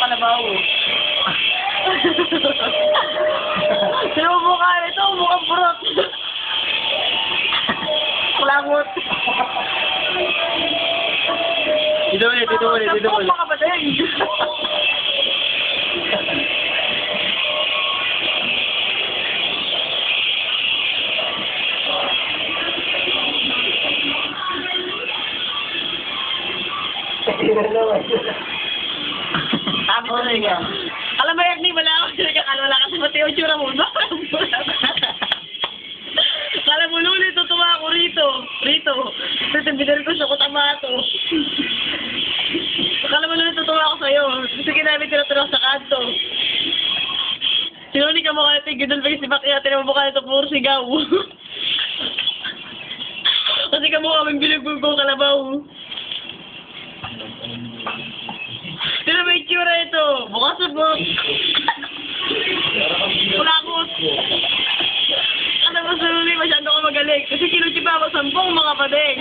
kalabaw. Sino mukha nito? Mukhang burot. Kulangot. Dito ulit. Baka ba din? Sabi talaga. Alam mo, Ernie, wala ako nagkakalala kasi pati yung tsura mo. Kala mo nun, tutuwa ako rito. Titinbidal ko sa kutamato. Kala mo nun, tutuwa ako sa'yo. Sige namin tinaturo sa kanto. Sinuni ka mukha natin, gidol ba yung si Bakya, tinamukha nito puro sigaw. Kasi kamukha kaming bilugbog kalabaw. Sino ba yung tsura ito? Bukas o buk? Kulakot. Ano ba sunuli? Masyado ka magaling. Kasi kinuchi pa ako 10 mga padeng.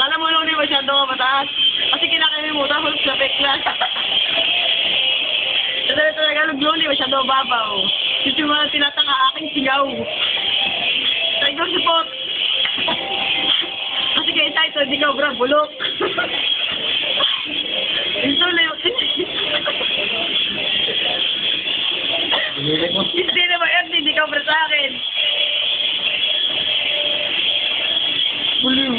Kala mo nung masyado ka mataas. Kasi kinakami mo, tapos sa peklas. Kasi talaga lugluli, masyado babaw. Kasi yung mga tinataka aking sigaw. Tiger support. Kasi kaya ito, hindi ka bra, bulok. Ito na yung... Hindi naman, Ernie, hindi ka bra sa akin. Buliw.